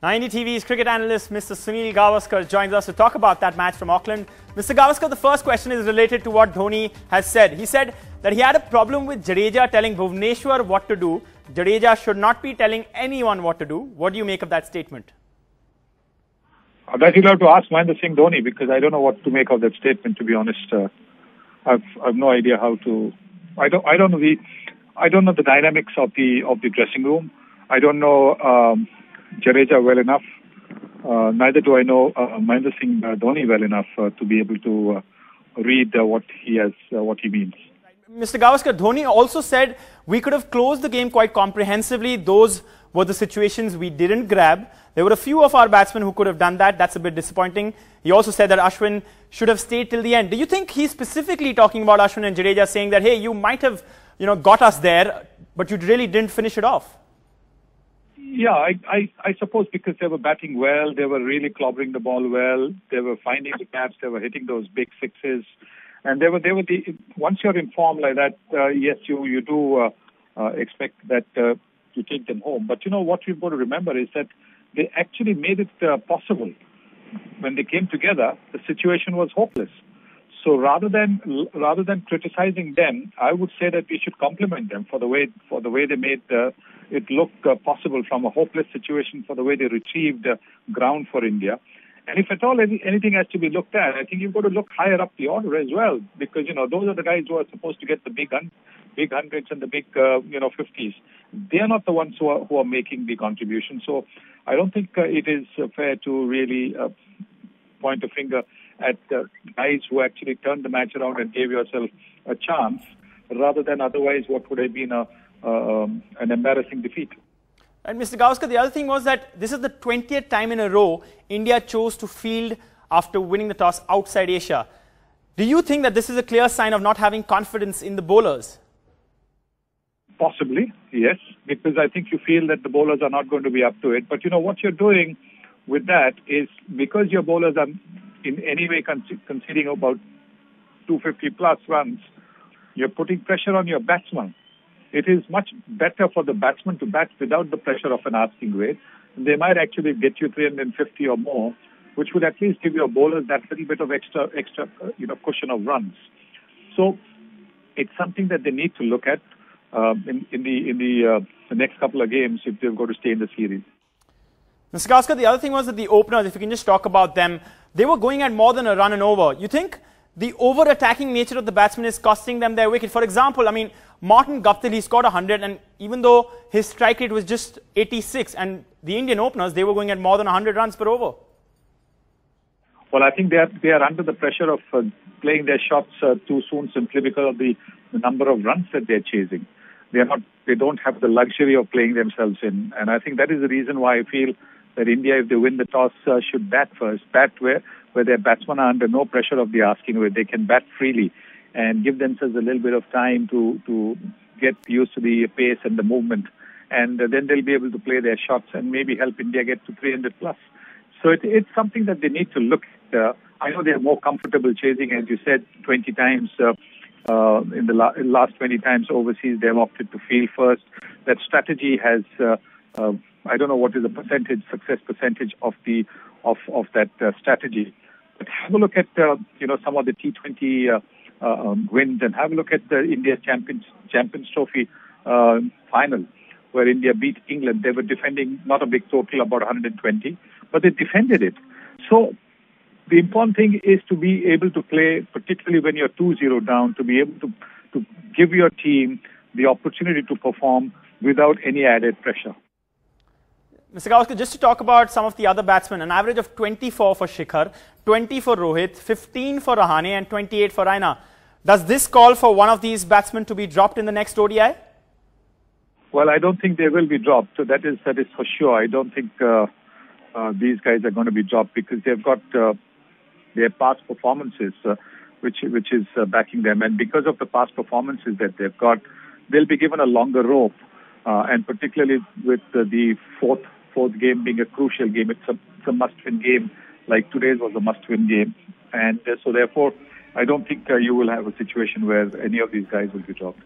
Now, India TV's cricket analyst Mr. Sunil Gavaskar joins us to talk about that match from Auckland. Mr. Gavaskar, the first question is related to what Dhoni has said. He said that he had a problem with Jadeja telling Bhuvneshwar what to do. Jadeja should not be telling anyone what to do. What do you make of that statement? That you'll have to ask Mahendra Singh Dhoni, because I don't know what to make of that statement, to be honest. I've no idea how to. I don't know the dynamics of the dressing room. I don't know Jadeja well enough. Neither do I know Mahendra Singh Dhoni well enough to be able to read what he means. Mr. Gavaskar, Dhoni also said we could have closed the game quite comprehensively. Those were the situations we didn't grab. There were a few of our batsmen who could have done that. That's a bit disappointing. He also said that Ashwin should have stayed till the end. Do you think he's specifically talking about Ashwin and Jadeja, saying that, hey, you might have got us there, but you really didn't finish it off? Yeah, I suppose because they were batting well, they were really clobbering the ball well, they were finding the gaps, they were hitting those big sixes, and they were once you're in form like that, yes, you do expect that you take them home. But what we've got to remember is that they actually made it possible. When they came together, the situation was hopeless. So rather than criticizing them, I would say that we should compliment them for the way they made it look possible from a hopeless situation, for the way they retrieved ground for India. And if at all anything has to be looked at, I think you've got to look higher up the order as well, because those are the guys who are supposed to get the big hundreds and the big 50s. They are not the ones who are making the contribution. So I don't think it is fair to really point a finger at guys who actually turned the match around and gave yourself a chance, rather than otherwise what would have been an embarrassing defeat. And Mr. Gavaskar, the other thing was that this is the 20th time in a row India chose to field after winning the toss outside Asia. Do you think that this is a clear sign of not having confidence in the bowlers? Possibly, yes, because I think you feel that the bowlers are not going to be up to it. But what you're doing with that is, because your bowlers are in any way conceding about 250 plus runs, you're putting pressure on your batsman. It is much better for the batsman to bat without the pressure of an asking rate. They might actually get you 350 or more, which would at least give your bowlers that little bit of extra cushion of runs. So it's something that they need to look at in the next couple of games if they've got to stay in the series. Mr. Gavaskar, the other thing was that the openers, if you can just talk about them, they were going at more than a run and over. You think the over-attacking nature of the batsmen is costing them their wicket? For example, Martin Guptill, he scored 100, and even though his strike rate was just 86, and the Indian openers, they were going at more than 100 runs per over. Well, I think they are under the pressure of playing their shots too soon, simply because of the number of runs that they're chasing. They don't have the luxury of playing themselves in, and I think that is the reason why I feel that India, if they win the toss, should bat first. Bat where their batsmen are under no pressure of the asking, where they can bat freely and give themselves a little bit of time to get used to the pace and the movement. And then they'll be able to play their shots and maybe help India get to 300 plus. So it's something that they need to look at. I know they're more comfortable chasing, as you said, 20 times. In the last 20 times overseas, they've opted to field first. That strategy has... I don't know what is the success percentage of that strategy. But have a look at some of the T20 wins, and have a look at the India's Champions Trophy final, where India beat England. They were defending not a big total, about 120, but they defended it. So the important thing is to be able to play, particularly when you're 2-0 down, to be able to give your team the opportunity to perform without any added pressure. Mr. Gavaskar, just to talk about some of the other batsmen, an average of 24 for Shikhar, 20 for Rohit, 15 for Rahane and 28 for Raina. Does this call for one of these batsmen to be dropped in the next ODI? Well, I don't think they will be dropped. So that is for sure. I don't think these guys are going to be dropped, because they've got their past performances, which is backing them. And because of the past performances that they've got, they'll be given a longer rope. And particularly with the fourth game being a crucial game, it's a must-win game, like today's was a must-win game. And so therefore, I don't think you will have a situation where any of these guys will be dropped.